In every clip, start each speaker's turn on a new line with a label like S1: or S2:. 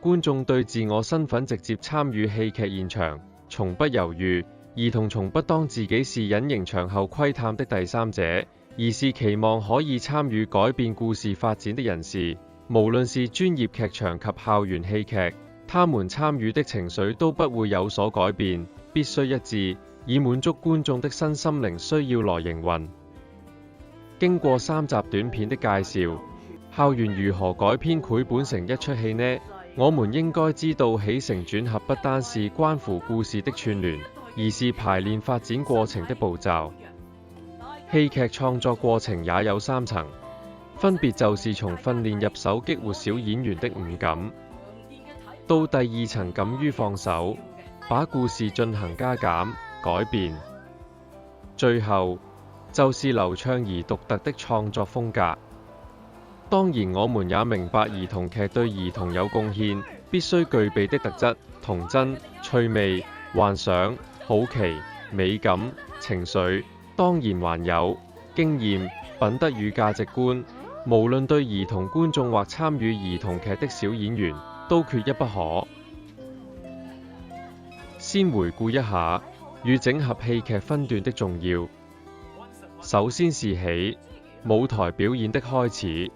S1: 觀眾對自我身份直接參與戲劇現場，從不猶豫。兒童從不當自己是隱形場後窺探的第三者，而是期望可以參與改變故事發展的人士。無論是專業劇場及校園戲劇，他們參與的情緒都不會有所改變，必須一致，以滿足觀眾的身心靈需要來營運。經過3集短片的介紹，校園如何改編繪本成一出戲呢？我們應該知道起承轉合不單是關乎故事的串聯，而是排練發展過程的步驟。戲劇創作過程也有3層，分別就是從訓練入手激活小演員的五感，到第2層敢於放手，把故事進行加減改變，最後就是流暢而獨特的創作風格。當然，我們也明白兒童劇對兒童有貢獻，必須具備的特質：童真、趣味、幻想、好奇、美感、情緒，當然還有經驗、品德與價值觀。無論對兒童觀眾或參與兒童劇的小演員，都缺一不可。先回顧一下與整合戲劇分段的重要。首先是起舞台表演的開始，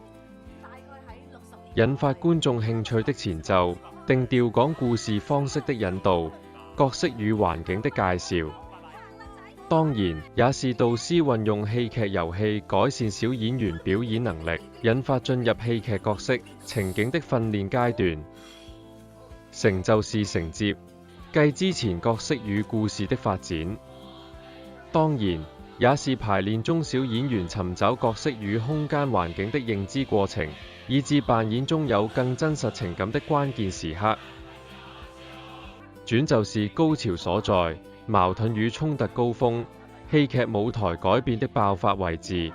S1: 引發觀眾興趣的前奏，定調講故事方式的引導，角色與環境的介紹。當然，也是導師運用戲劇遊戲改善小演員表演能力，引發進入戲劇角色情景的訓練階段。承就是承接，繼之前角色與故事的發展。當然，也是排練中小演員尋找角色與空間環境的認知過程，以致扮演中有更真實情感的關鍵時刻。轉就是高潮所在，矛盾與衝突高峰，戲劇舞台改變的爆發位置。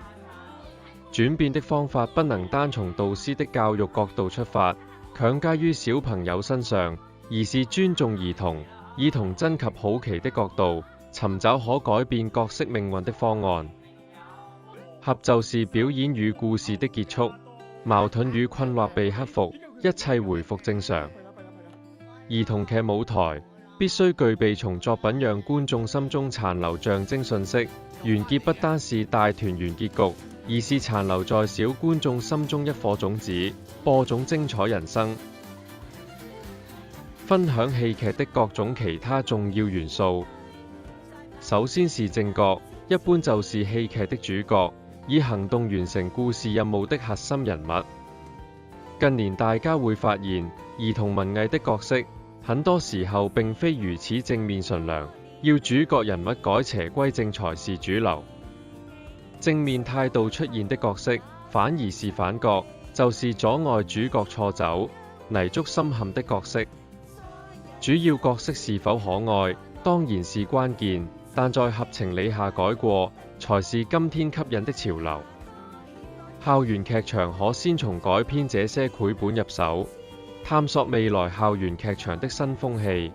S1: 轉變的方法不能單從導師的教育角度出發，強加於小朋友身上，而是尊重兒童，以童真及好奇的角度，尋找可改變角色命運的方案。合就是表演與故事的結束，矛盾與困惑被克服，一切回復正常。兒童劇舞台必須具備從作品讓觀眾心中殘留象徵訊息，完結不單是大團圓結局，而是殘留在小觀眾心中一顆種子，播種精彩人生。分享戲劇的各種其他重要元素。首先是正角，一般就是戲劇的主角，以行動完成故事任務的核心人物。近年大家會發現，兒童文藝的角色很多時候並非如此正面純良，要主角人物改邪歸正才是主流。正面態度出現的角色反而是反角，就是阻礙主角錯走、泥足深陷的角色。主要角色是否可愛，當然是關鍵，但在合情理下改過，才是今天吸引的潮流。校園劇場可先從改編這些繪本入手，探索未來校園劇場的新風氣。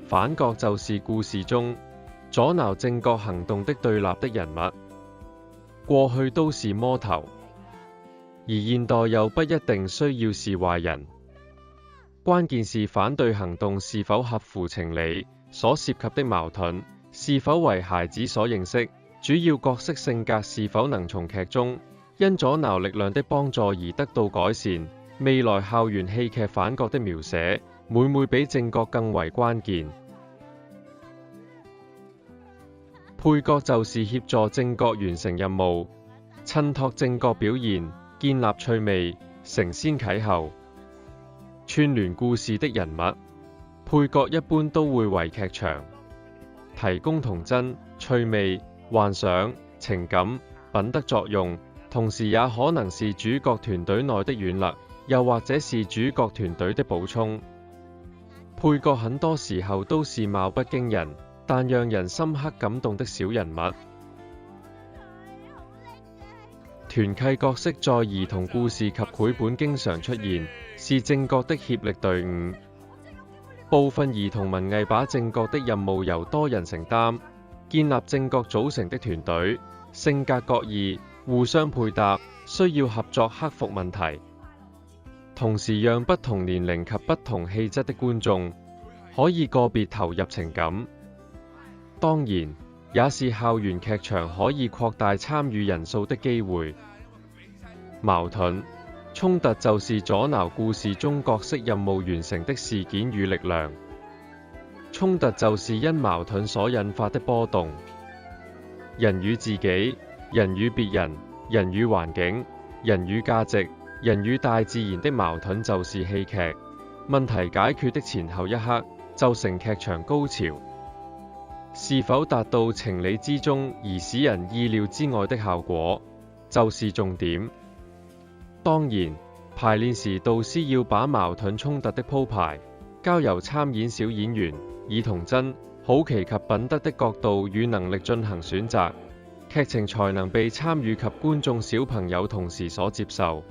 S1: 反角就是故事中阻撓正角行動的對立的人物，過去都是魔頭，而現代又不一定需要是壞人。關鍵是反對行動是否合乎情理，所涉及的矛盾是否為孩子所認識，主要角色性格是否能從劇中因阻撓力量的幫助而得到改善。未來校園戲劇反角的描寫，每每比正角更為關鍵。配角就是協助正角完成任務，襯托正角表現，建立趣味，承先啟後。串聯故事的人物，配角一般都會為劇場提供童真、趣味、幻想、情感、品德作用，同時也可能是主角團隊內的軟肋，又或者是主角團隊的補充。配角很多時候都是貌不驚人，但讓人深刻感動的小人物。團契角色在兒童故事及繪本經常出現，是正角的協力隊伍。部分兒童文藝把正角的任務由多人承擔，建立正角組成的團隊，性格各異，互相配搭，需要合作克服問題。同時讓不同年齡及不同氣質的觀眾可以個別投入情感。當然，也是校園劇場可以擴大參與人數的機會。矛盾、衝突就是阻撓故事中角色任務完成的事件與力量。衝突就是因矛盾所引發的波動。人與自己、人與別人、人與環境、人與價值、人與大自然的矛盾就是戲劇。問題解決的前後一刻，就成劇場高潮。是否達到情理之中而使人意料之外的效果，就是重點。當然，排練時導師要把矛盾衝突的鋪排交由參演小演員，以童真、好奇及品德的角度與能力進行選擇，劇情才能被參與及觀眾小朋友同時所接受。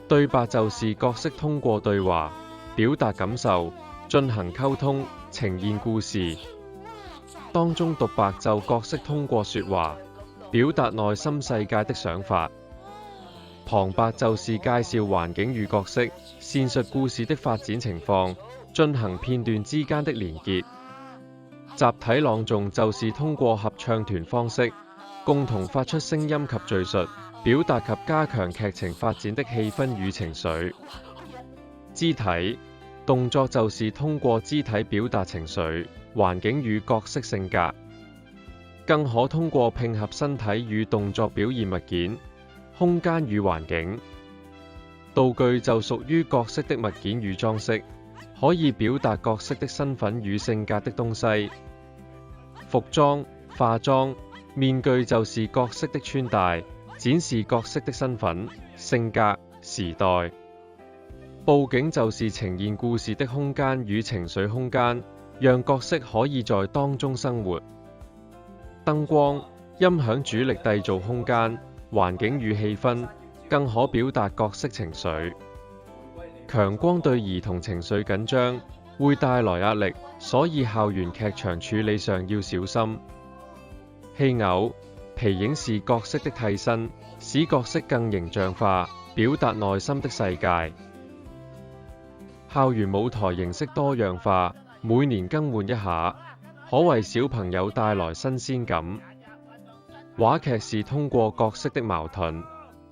S1: 對白就是角色通過對話表達感受，進行溝通，呈現故事。當中獨白就角色通過說話表達內心世界的想法。旁白就是介紹環境與角色，闡述故事的發展情況，進行片段之間的連結。集體朗誦就是通過合唱團方式，共同發出聲音及敘述，表達及加強劇情發展的氣氛與情緒。肢體動作就是通過肢體表達情緒、環境與角色性格，更可通過拼合身體與動作表現物件、空間與環境。道具就屬於角色的物件與裝飾，可以表達角色的身份與性格的東西。服裝、化妝、面具就是角色的穿戴，展示角色的身份、性格、時代。佈景就是呈現故事的空間與情緒空間，讓角色可以在當中生活。燈光、音響主力締造空間、環境與氣氛，更可表達角色情緒。強光對兒童情緒緊張會帶來壓力，所以校園劇場處理上要小心。戲偶、皮影是角色的替身，使角色更形象化，表達內心的世界。校園舞台形式多樣化，每年更換一下，可為小朋友帶來新鮮感。話劇是通過角色的矛盾、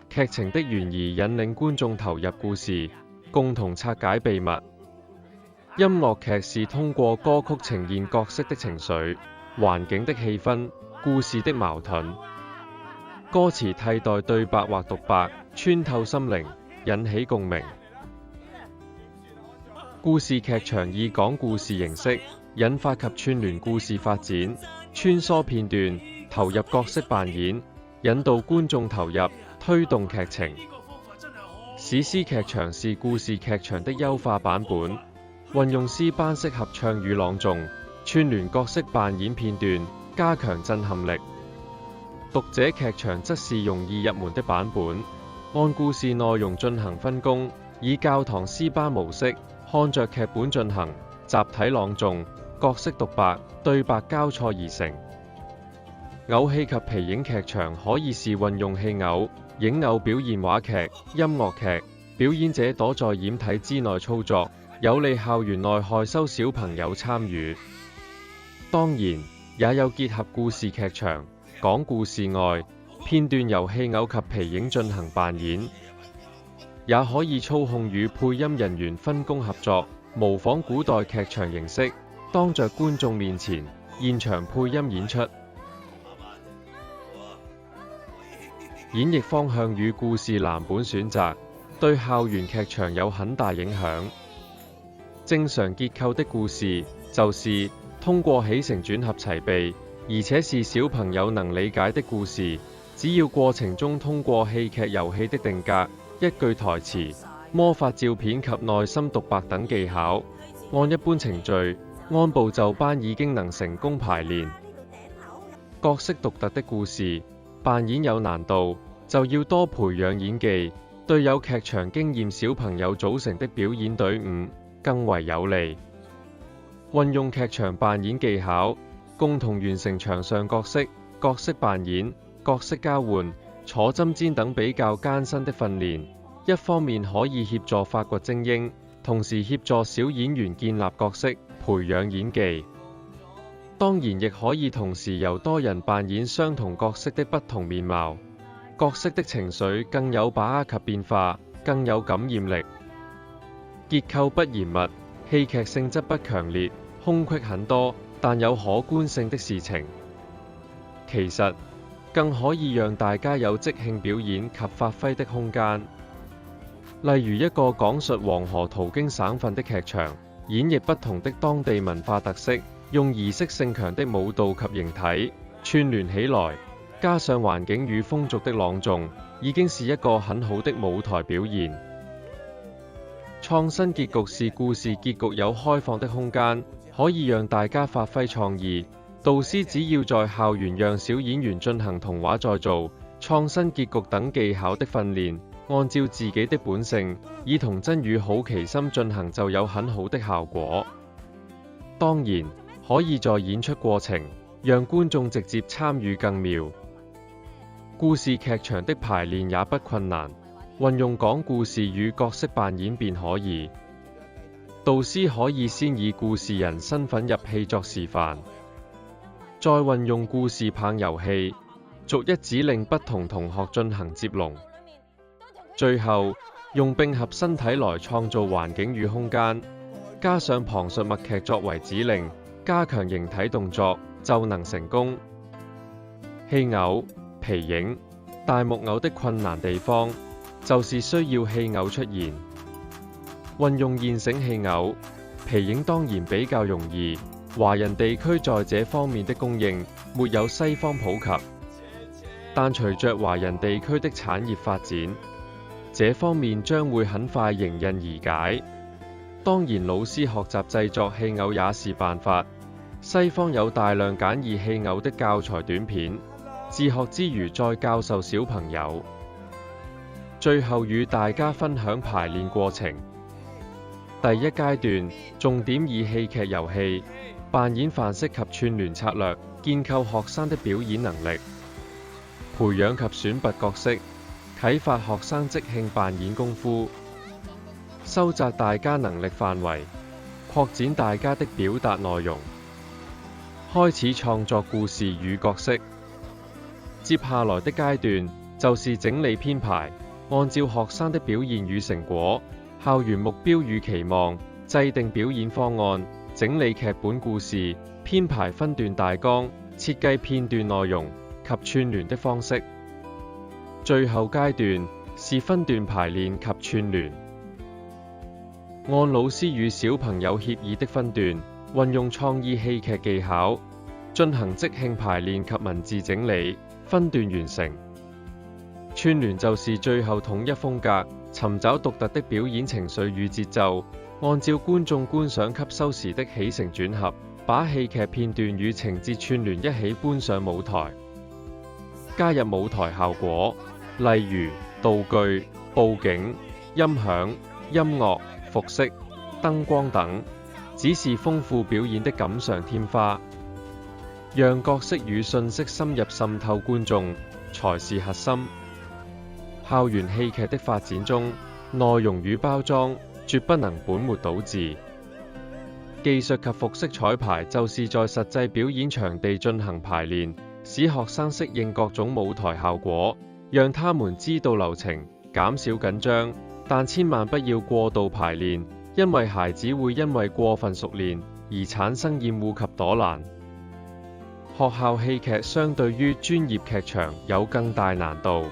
S1: 劇情的懸疑引領觀眾投入故事，共同拆解秘密。音樂劇是通過歌曲呈現角色的情緒、環境的氣氛、故事的矛盾。歌詞替代對白或獨白，穿透心靈，引起共鳴。故事劇場以講故事形式引發及串聯故事發展，穿梭片段，投入角色扮演，引導觀眾投入，推動劇情。史詩劇場是故事劇場的優化版本，運用詩班式合唱與朗誦，串聯角色扮演片段，加強震撼力。讀者劇場則是容易入門的版本，按故事內容進行分工，以教堂詩班模式，看着劇本進行，集體朗誦，角色獨白、對白交錯而成。偶戲及皮影劇場可以是運用戲偶、影偶表現話劇、音樂劇，表演者躲在掩體之內操作，有利校園內害羞小朋友參與。當然，也有結合故事劇場，講故事外，片段由戲偶及皮影進行扮演。也可以操控與配音人員分工合作，模仿古代劇場形式，當着觀眾面前現場配音演出。演繹方向與故事藍本選擇對校園劇場有很大影響。正常結構的故事就是通過起承轉合齊備，而且是小朋友能理解的故事。只要過程中通過戲劇遊戲的定格、一句台詞、魔法照片及內心獨白等技巧，按一般程序，按部就班已經能成功排練。角色獨特的故事扮演有難度，就要多培養演技，對有劇場經驗小朋友組成的表演隊伍更為有利。運用劇場扮演技巧，共同完成場上角色扮演、角色交換、坐針氈等比較艱辛的訓練，一方面可以協助發掘精英，同時協助小演員建立角色、培養演技。當然亦可以同時由多人扮演相同角色的不同面貌，角色的情緒更有把握及變化，更有感染力。結構不嚴密，戲劇性質不強烈，空隙很多，但有可觀性的事情。其實更可以讓大家有即興表演及發揮的空間。例如一個講述黃河途經省份的劇場，演繹不同的當地文化特色，用儀式性強的舞蹈及形體串聯起來，加上環境與風俗的朗誦，已經是一個很好的舞台表現。創新結局是故事結局有開放的空間，可以讓大家發揮創意。導師只要在校園讓小演員進行童話再造、創新結局等技巧的訓練，按照自己的本性，以童真與好奇心進行，就有很好的效果。當然，可以在演出過程讓觀眾直接參與更妙。故事劇場的排練也不困難，運用講故事與角色扮演便可以。導師可以先以故事人身份入戲作示範，再運用故事棒遊戲，逐一指令不同同學進行接龍，最後用並合身體來創造環境與空間，加上旁述默劇作為指令，加強形體動作，就能成功。戲偶、皮影、大木偶的困難地方，就是需要戲偶出現。運用現成戲偶、皮影當然比較容易，華人地區在這方面的供應沒有西方普及，但隨着華人地區的產業發展，這方面將會很快迎刃而解。當然老師學習製作戲偶也是辦法，西方有大量簡易戲偶的教材短片，自學之餘再教授小朋友。最後與大家分享排練過程。第一階段，重點以戲劇遊戲、扮演範式及串聯策略，建構學生的表演能力，培養及選拔角色，啟發學生即興扮演功夫，收窄大家能力範圍，擴展大家的表達內容，開始創作故事與角色。接下來的階段就是整理編排，按照學生的表現與成果、校園目標與期望，制定表演方案，整理劇本故事，編排分段大綱，設計片段內容及串聯的方式。最後階段是分段排練及串聯，按老師與小朋友協議的分段，運用創意戲劇技巧，進行即興排練及文字整理，分段完成。串聯就是最後統一風格，尋找獨特的表演情緒與節奏，按照觀眾觀賞吸收時的起承轉合，把戲劇片段與情節串聯一起搬上舞台。加入舞台效果，例如道具、佈景、音響、音樂、服飾、燈光等，只是豐富表演的錦上添花。讓角色與信息深入滲透觀眾，才是核心。校園戲劇的發展中，內容與包裝絕不能本末倒置。技術及服飾彩排就是在實際表演場地進行排練，使學生適應各種舞台效果，讓他們知道流程，減少緊張。但千萬不要過度排練，因為孩子會因為過分熟練而產生厭惡及躲懶。學校戲劇相對於專業劇場有更大難度，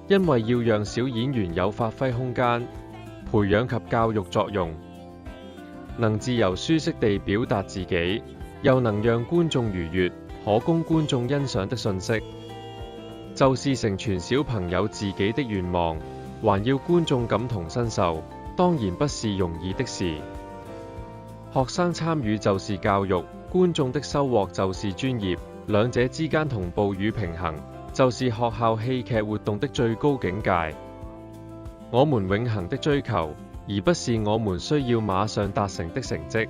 S1: 因為要讓小演員有發揮空間，培養及教育作用，能自由舒適地表達自己，又能讓觀眾愉悅，可供觀眾欣賞的訊息，就是成全小朋友自己的願望，還要觀眾感同身受，當然不是容易的事。學生參與就是教育，觀眾的收穫就是專業，兩者之間同步與平衡，就是學校戲劇活動的最高境界。我們永恆的追求，而不是我們需要馬上達成的成績。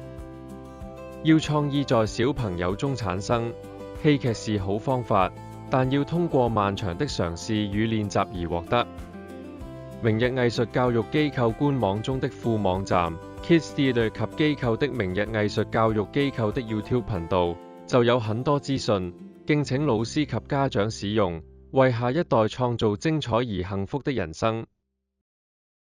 S1: 要創意在小朋友中產生，戲劇是好方法，但要通過漫長的嘗試與練習而獲得。明日藝術教育機構官網中的副網站 Kids Theatre 及機構的明日藝術教育機構的 YouTube 頻道就有很多資訊，敬請老師及家長使用，為下一代創造精彩而幸福的人生。